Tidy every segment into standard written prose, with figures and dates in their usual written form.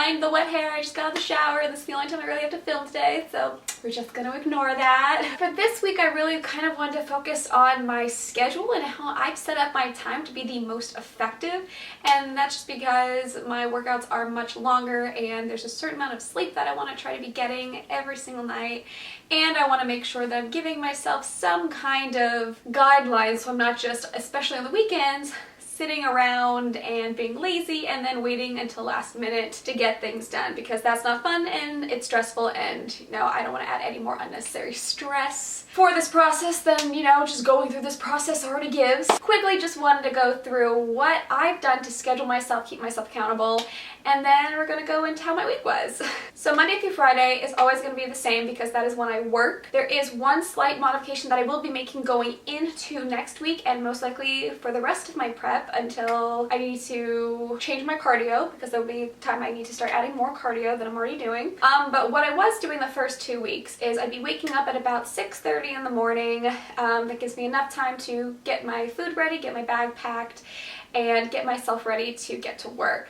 mind the wet hair. I just got out of the shower. This is the only time I really have to film today, so we're just gonna ignore that. For this week, I really kind of wanted to focus on my schedule and how I've set up my time to be the most effective, and that's just because my workouts are much longer and there's a certain amount of sleep that I want to try to be getting every single night, and I want to make sure that I'm giving myself some kind of guidelines so I'm not just, especially on the weekends, sitting around and being lazy and then waiting until last minute to get things done, because that's not fun and it's stressful, and I don't want to add any more unnecessary stress for this process than just going through this process already gives. Quickly, just wanted to go through what I've done to schedule myself, keep myself accountable, and then we're gonna go into how my week was. So Monday through Friday is always gonna be the same because that is when I work. There is one slight modification that I will be making going into next week and most likely for the rest of my prep until I need to change my cardio, because there will be time I need to start adding more cardio than I'm already doing. But what I was doing the first 2 weeks is I'd be waking up at about 6:30 in the morning. That gives me enough time to get my food ready, get my bag packed, and get myself ready to get to work.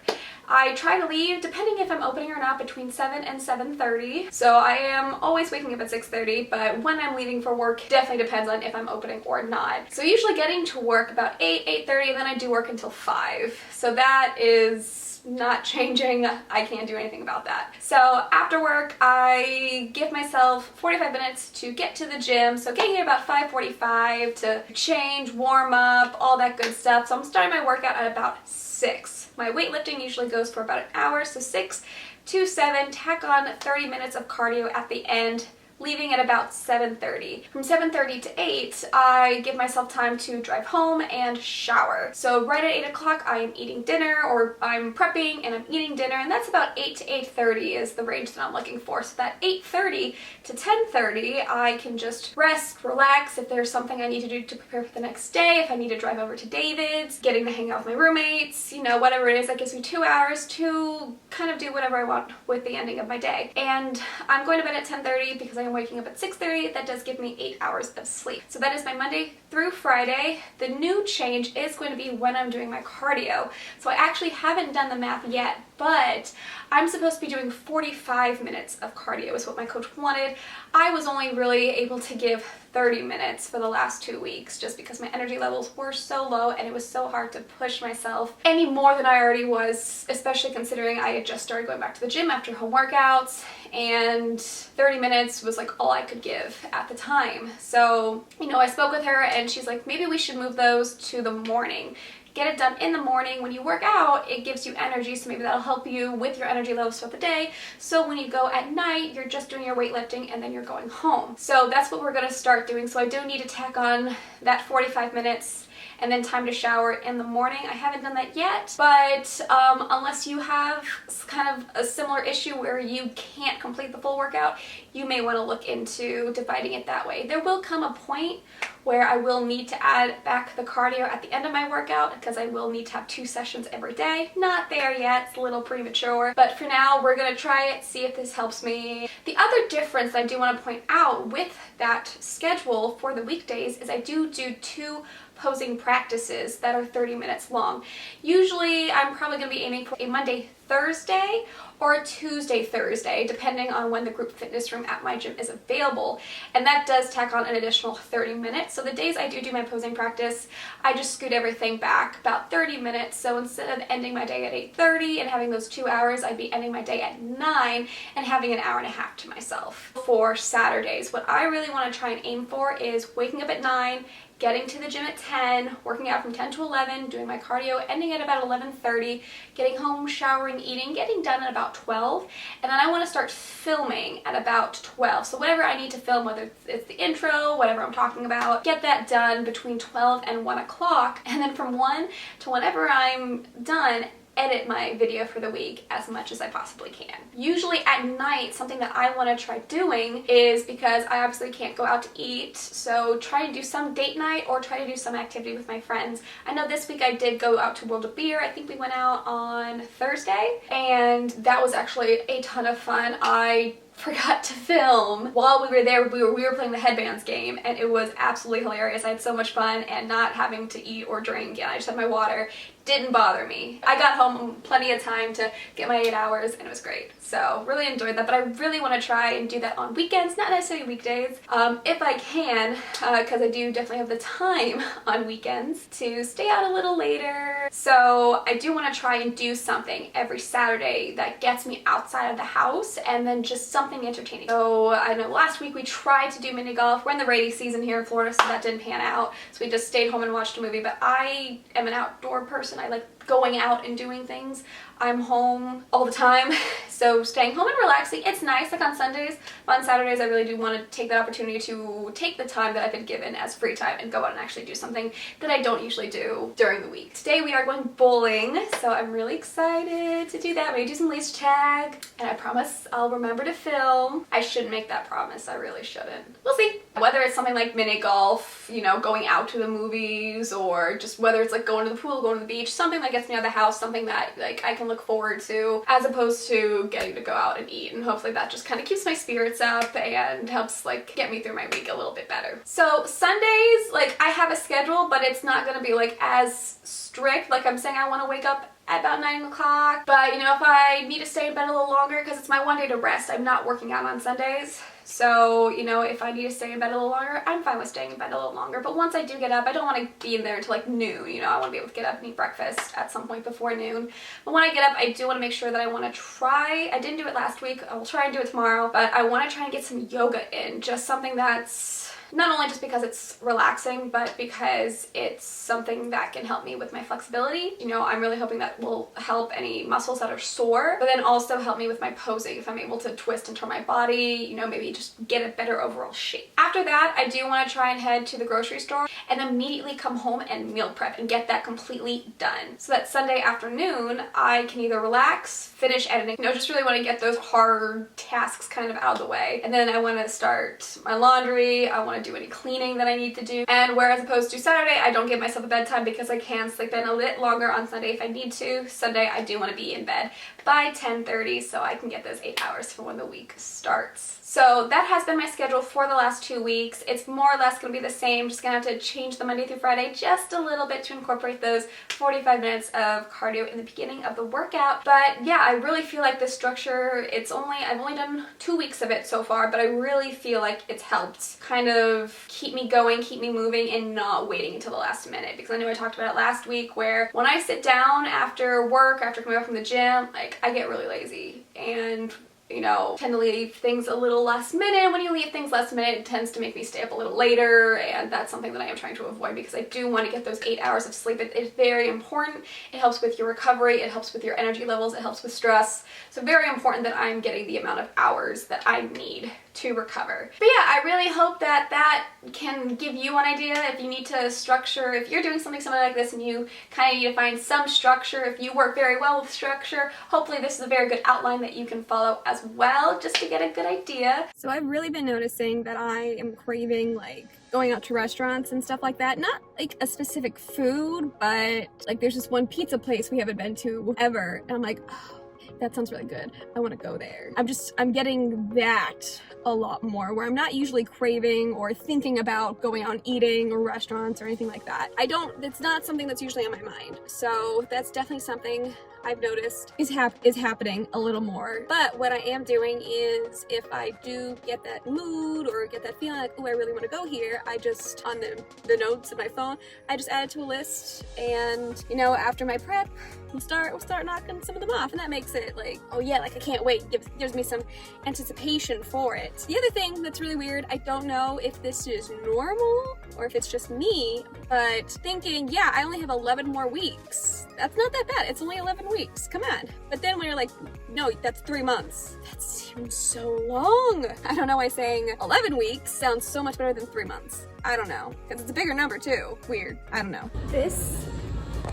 I try to leave, depending if I'm opening or not, between 7 and 7:30. So I am always waking up at 6:30, but when I'm leaving for work, definitely depends on if I'm opening or not. So usually getting to work about 8:30, and then I do work until 5. So that is not changing. I can't do anything about that. So after work, I give myself 45 minutes to get to the gym. So getting here about 5:45 to change, warm up, all that good stuff. So I'm starting my workout at about 6. My weightlifting usually goes for about an hour, so 6 to 7, tack on 30 minutes of cardio at the end, leaving at about 7:30. From 7:30 to 8, I give myself time to drive home and shower. So right at 8 o'clock, I am eating dinner, or I'm prepping and I'm eating dinner, and that's about 8 to 8:30 is the range that I'm looking for. So that 8:30 to 10:30, I can just rest, relax. If there's something I need to do to prepare for the next day, if I need to drive over to David's, getting to hang out with my roommates, whatever it is, that gives me 2 hours to kind of do whatever I want with the ending of my day. And I'm going to bed at 10:30 because I'm waking up at 6:30. That does give me 8 hours of sleep. So that is my Monday through Friday. The new change is going to be when I'm doing my cardio. So I actually haven't done the math yet, but I'm supposed to be doing 45 minutes of cardio is what my coach wanted. I was only really able to give 30 minutes for the last 2 weeks just because my energy levels were so low and it was so hard to push myself any more than I already was, especially considering I had just started going back to the gym after home workouts, and 30 minutes was like all I could give at the time. So, I spoke with her and she's like, maybe we should move those to the morning. Get it done in the morning. When you work out, it gives you energy, so maybe that'll help you with your energy levels throughout the day. So when you go at night, you're just doing your weightlifting and then you're going home. So that's what we're going to start doing. So I do need to tack on that 45 minutes and then time to shower in the morning. I haven't done that yet, but unless you have kind of a similar issue where you can't complete the full workout, you may want to look into dividing it that way. There will come a point where I will need to add back the cardio at the end of my workout because I will need to have 2 sessions every day. Not there yet, it's a little premature, but for now we're gonna try it, see if this helps me. The other difference I do want to point out with that schedule for the weekdays is I do 2 posing practices that are 30 minutes long. Usually I'm probably going to be aiming for a Monday, Thursday, or a Tuesday, Thursday, depending on when the group fitness room at my gym is available. And that does tack on an additional 30 minutes. So the days I do my posing practice, I just scoot everything back about 30 minutes. So instead of ending my day at 8:30 and having those 2 hours, I'd be ending my day at 9 and having an hour and a half to myself. For Saturdays, what I really want to try and aim for is waking up at 9, getting to the gym at 10, working out from 10 to 11, doing my cardio, ending at about 11:30, getting home, showering, eating, getting done at about 12, and then I want to start filming at about 12. So whatever I need to film, whether it's the intro, whatever I'm talking about, get that done between 12 and 1 o'clock, and then from 1 to whenever I'm done, edit my video for the week as much as I possibly can. Usually at night, something that I want to try doing is, because I obviously can't go out to eat, so try to do some date night or try to do some activity with my friends. I know this week I did go out to World of Beer. I think we went out on Thursday, and that was actually a ton of fun. I forgot to film while we were there. We were playing the headbands game, and it was absolutely hilarious. I had so much fun, and not having to eat or drink, and I just had my water, didn't bother me. I got home plenty of time to get my 8 hours, and it was great. So really enjoyed that, but I really want to try and do that on weekends, not necessarily weekdays, if I can, because I do definitely have the time on weekends to stay out a little later. So I do want to try and do something every Saturday that gets me outside of the house, and then just something entertaining. So I know last week we tried to do mini golf. We're in the rainy season here in Florida, so that didn't pan out. So we just stayed home and watched a movie, but I am an outdoor person. I like going out and doing things. I'm home all the time, so staying home and relaxing, it's nice, like on Sundays. But on Saturdays, I really do want to take that opportunity to take the time that I've been given as free time and go out and actually do something that I don't usually do during the week. Today we are going bowling, so I'm really excited to do that. Maybe do some laser tag, and I promise I'll remember to film. I shouldn't make that promise, I really shouldn't. We'll see. Whether it's something like mini golf, you know, going out to the movies, or just whether it's like going to the pool, going to the beach, something that gets me out of the house, something that like I can look forward to, as opposed to getting to go out and eat. And hopefully that just kind of keeps my spirits up and helps like get me through my week a little bit better. So Sundays, like I have a schedule, but it's not gonna be like as strict. Like I'm saying, I want to wake up at about 9 o'clock, but you know, if I need to stay in bed a little longer, because it's my one day to rest, I'm not working out on Sundays. So, you know, if I need to stay in bed a little longer, I'm fine with staying in bed a little longer. But once I do get up, I don't want to be in there until like noon. You know, I want to be able to get up and eat breakfast at some point before noon. But when I get up, I do want to make sure that I want to try. I didn't do it last week. I will try and do it tomorrow. But I want to try and get some yoga in. Just something that's not only just because it's relaxing, but because it's something that can help me with my flexibility. You know, I'm really hoping that will help any muscles that are sore, but then also help me with my posing if I'm able to twist and turn my body, you know, maybe just get a better overall shape. After that, I do want to try and head to the grocery store and immediately come home and meal prep and get that completely done. So that Sunday afternoon, I can either relax, finish editing, you know, just really want to get those hard tasks kind of out of the way. And then I want to start my laundry, I want to do any cleaning that I need to do. And whereas opposed to Saturday, I don't give myself a bedtime because I can sleep in a bit longer on Sunday if I need to. Sunday, I do want to be in bed by 10:30 so I can get those 8 hours for when the week starts. So that has been my schedule for the last 2 weeks. It's more or less going to be the same, just going to have to change the Monday through Friday just a little bit to incorporate those 45 minutes of cardio in the beginning of the workout. But yeah, I really feel like the structure, I've only done 2 weeks of it so far, but I really feel like it's helped kind of keep me going, keep me moving, and not waiting until the last minute. Because I know I talked about it last week where when I sit down after work, after coming back from the gym, like I get really lazy and, you know, tend to leave things a little last minute. When you leave things last minute, it tends to make me stay up a little later, and that's something that I am trying to avoid because I do want to get those 8 hours of sleep. It's very important. It helps with your recovery, it helps with your energy levels, it helps with stress. So very important that I'm getting the amount of hours that I need to recover. But yeah, I really hope that that can give you an idea if you need to structure, if you're doing something similar like this and you kind of need to find some structure, if you work very well with structure, hopefully this is a very good outline that you can follow as well, just to get a good idea. So I've really been noticing that I am craving like going out to restaurants and stuff like that. Not like a specific food, but like there's this one pizza place we haven't been to ever, and I'm like, oh, that sounds really good. I want to go there. I'm getting that a lot more, where I'm not usually craving or thinking about going out and eating or restaurants or anything like that. It's not something that's usually on my mind. So that's definitely something I've noticed is happening a little more. But what I am doing is, if I do get that mood or get that feeling like, oh, I really want to go here, I just, on the notes of my phone, I just add it to a list, and you know, after my prep, we'll start knocking some of them off, and that makes it like, oh yeah, like I can't wait. Gives me some anticipation for it. The other thing that's really weird, I don't know if this is normal or if it's just me, but thinking, yeah, I only have 11 more weeks. That's not that bad. It's only 11 weeks. Come on. But then when you're like, no, that's 3 months. That seems so long. I don't know why saying 11 weeks sounds so much better than 3 months. I don't know. Because it's a bigger number too. Weird. I don't know. This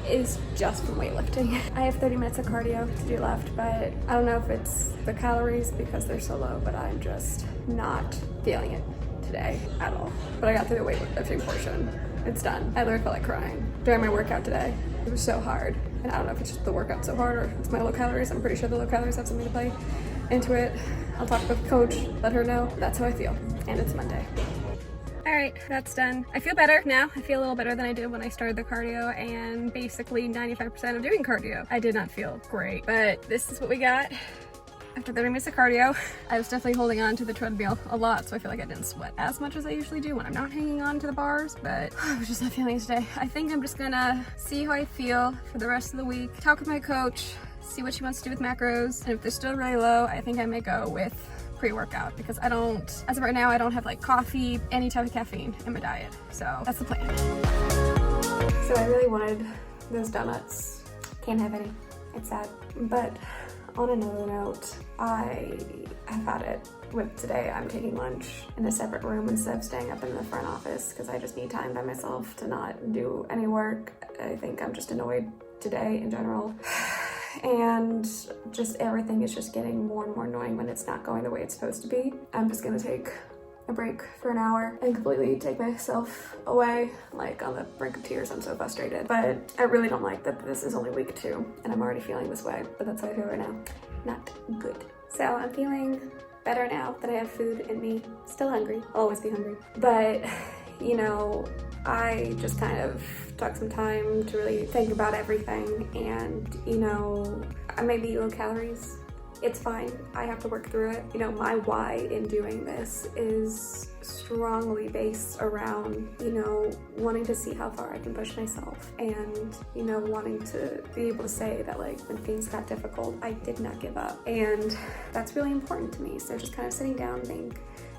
is just from weightlifting. I have 30 minutes of cardio to do left, but I don't know if it's the calories because they're so low, but I'm just not feeling it today at all. But I got through the weightlifting portion. It's done. I literally felt like crying during my workout today. It was so hard. And I don't know if it's just the workout so hard or it's my low calories. I'm pretty sure the low calories have something to play into it. I'll talk with the coach, let her know. That's how I feel. And it's Monday. All right, that's done. I feel better now. I feel a little better than I did when I started the cardio, and basically 95% of doing cardio. I did not feel great, but this is what we got. After 30 minutes of cardio, I was definitely holding on to the treadmill a lot, so I feel like I didn't sweat as much as I usually do when I'm not hanging on to the bars, but I was just not feeling it today. I think I'm just gonna see how I feel for the rest of the week, talk with my coach, see what she wants to do with macros, and if they're still really low, I think I may go with pre-workout, because I don't, as of right now, I don't have like coffee, any type of caffeine in my diet. So that's the plan. So I really wanted those donuts. Can't have any. It's sad. But on another note, I have had it with today. I'm taking lunch in a separate room instead of staying up in the front office because I just need time by myself to not do any work. I think I'm just annoyed today in general. And just everything is just getting more and more annoying when it's not going the way it's supposed to be. I'm just gonna take a break for an hour and completely take myself away, like on the brink of tears. I'm so frustrated, but I really don't like that this is only week 2 and I'm already feeling this way, but that's how I feel right now. Not good. So I'm feeling better now that I have food in me. Still hungry, I'll always be hungry, but you know, I just kind of took some time to really think about everything, and you know, I may be low calories. It's fine. I have to work through it. You know, my why in doing this is strongly based around, you know, wanting to see how far I can push myself, and, you know, wanting to be able to say that, like, when things got difficult, I did not give up. And that's really important to me. So just kind of sitting down and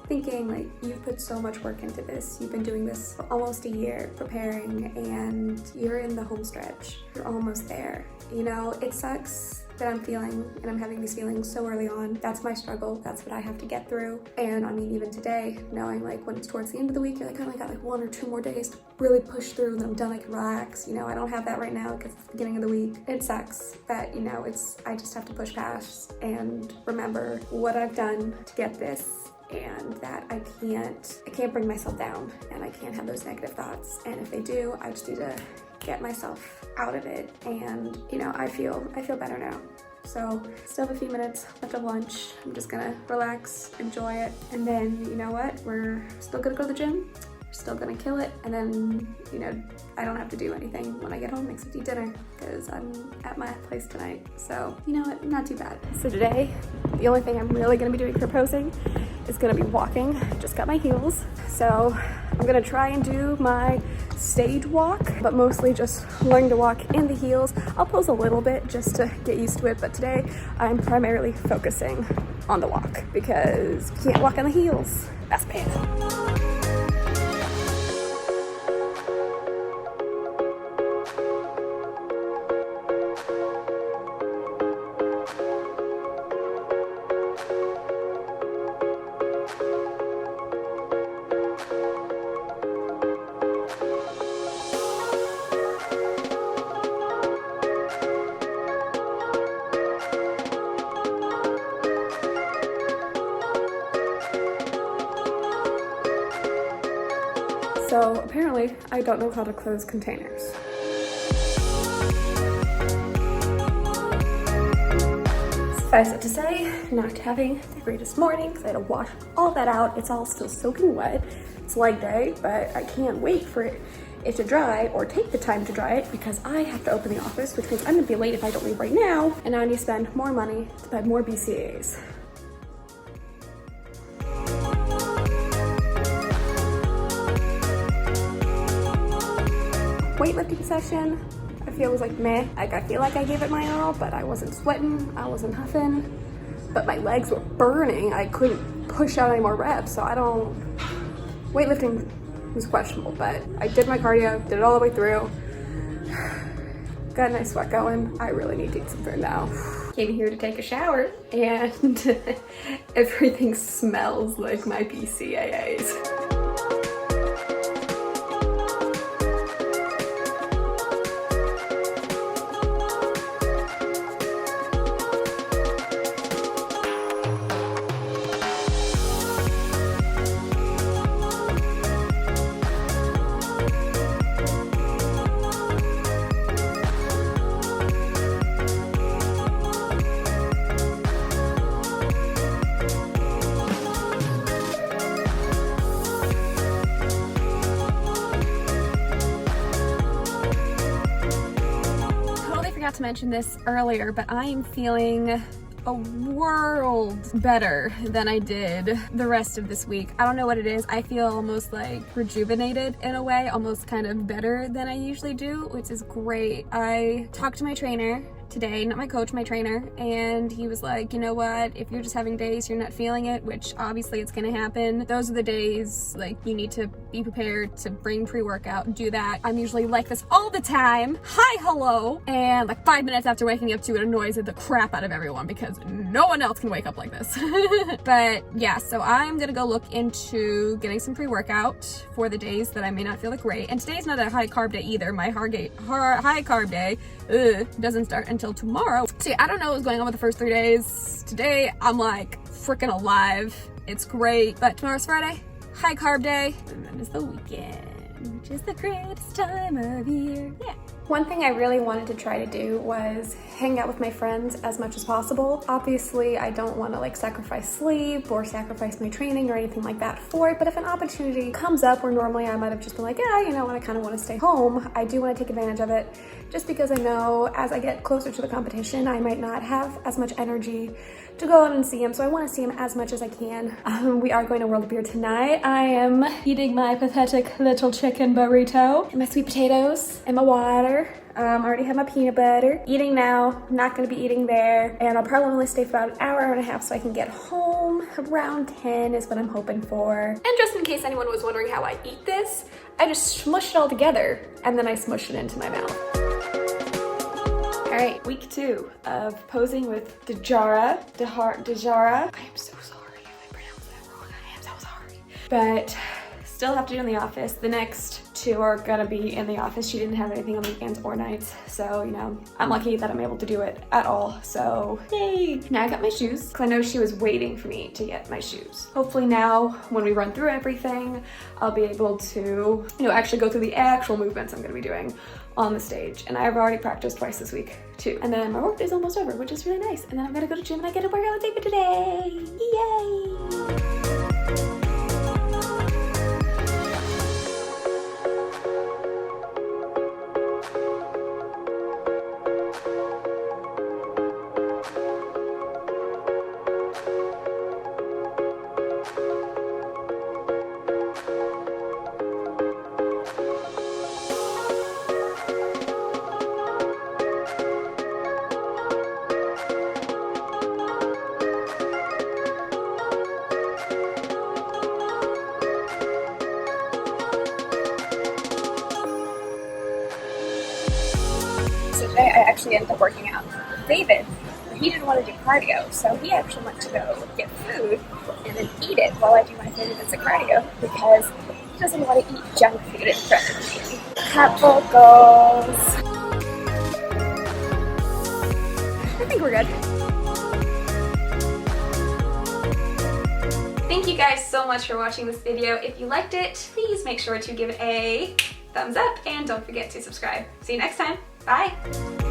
thinking, like, you've put so much work into this. You've been doing this for almost a year, preparing, and you're in the home stretch. You're almost there. You know, it sucks that I'm feeling, and I'm having these feelings so early on. That's my struggle. That's what I have to get through. And I mean, even today, knowing like when it's towards the end of the week, you're like, I only got like 1 or 2 more days to really push through, and then I'm done, I can relax. You know, I don't have that right now because it's the beginning of the week. It sucks, but you know, I just have to push past and remember what I've done to get this, and that I can't bring myself down, and I can't have those negative thoughts. And if they do, I just need to get myself out of it. And you know, I feel better now. So still have a few minutes left of lunch. I'm just gonna relax, enjoy it, and then you know what, we're still gonna go to the gym, we're still gonna kill it, and then you know, I don't have to do anything when I get home except eat dinner because I'm at my place tonight. So you know what, not too bad. So today, the only thing I'm really gonna be doing for posing is gonna be walking. Just got my heels, so I'm gonna try and do my stage walk, but mostly just learning to walk in the heels. I'll pose a little bit just to get used to it, but today I'm primarily focusing on the walk because you can't walk on the heels. That's bad. So apparently, I don't know how to close containers. Suffice it to say, not having the greatest morning because I had to wash all that out. It's all still soaking wet. It's leg day, but I can't wait for it to dry or take the time to dry it because I have to open the office, which means I'm gonna be late if I don't leave right now, and now I need to spend more money to buy more BCAAs. Weightlifting session, I feel was like meh. Like I feel like I gave it my all, but I wasn't sweating, I wasn't huffing, but my legs were burning. I couldn't push out any more reps, so weightlifting was questionable, but I did my cardio, did it all the way through. Got a nice sweat going. I really need to eat some food now. Came here to take a shower and everything smells like my BCAAs. mention this earlier, but I am feeling a world better than I did the rest of this week. I don't know what it is. I feel almost like rejuvenated in a way, almost kind of better than I usually do, which is great. I talked to my trainer today, not my coach, my trainer, and he was like, you know what, if you're just having days you're not feeling it, which obviously it's gonna happen, those are the days like you need to be prepared to bring pre-workout and do that. I'm usually like this all the time, hi, hello, and like 5 minutes after waking up to it annoys the crap out of everyone because no one else can wake up like this. But yeah, so I'm gonna go look into getting some pre-workout for the days that I may not feel like great, and today's not a high carb day either. My high carb day doesn't start until tomorrow. See, I don't know what's going on with the first 3 days. Today, I'm like freaking alive. It's great. But tomorrow's Friday, high carb day, and then it's the weekend, which is the greatest time of year. Yeah. One thing I really wanted to try to do was hang out with my friends as much as possible. Obviously, I don't want to like sacrifice sleep or sacrifice my training or anything like that for it, but if an opportunity comes up where normally I might have just been like, yeah, you know what, I kind of want to stay home, I do want to take advantage of it, just because I know as I get closer to the competition, I might not have as much energy to go out and see him, so I want to see him as much as I can. We are going to World of Beer tonight. I am eating my pathetic little chicken burrito, and my sweet potatoes, and my water. I already have my peanut butter. Eating now, not gonna be eating there, and I'll probably only stay for about an hour and a half so I can get home. Around 10 is what I'm hoping for. And just in case anyone was wondering how I eat this, I just smush it all together, and then I smush it into my mouth. All right, week 2 of posing with Dejara. I am so sorry if I pronounced that wrong. I am so sorry. But still have to do in the office. The next 2 are gonna be in the office. She didn't have anything on weekends or nights, so you know, I'm lucky that I'm able to do it at all. So yay! Now I got my shoes because I know she was waiting for me to get my shoes. Hopefully now, when we run through everything, I'll be able to, you know, actually go through the actual movements I'm gonna be doing on the stage. And I've already practiced twice this week too. And then my work day's almost over, which is really nice. And then I'm gonna go to gym and I get to work out with David today. Yay! So today I actually ended up working out with David. He didn't want to do cardio, so he actually went to go get food and then eat it while I do my 30 minutes of cardio because he doesn't want to eat junk food in front of me. Couple goals. I think we're good. Thank you guys so much for watching this video. If you liked it, please make sure to give it a thumbs up and don't forget to subscribe. See you next time. Bye!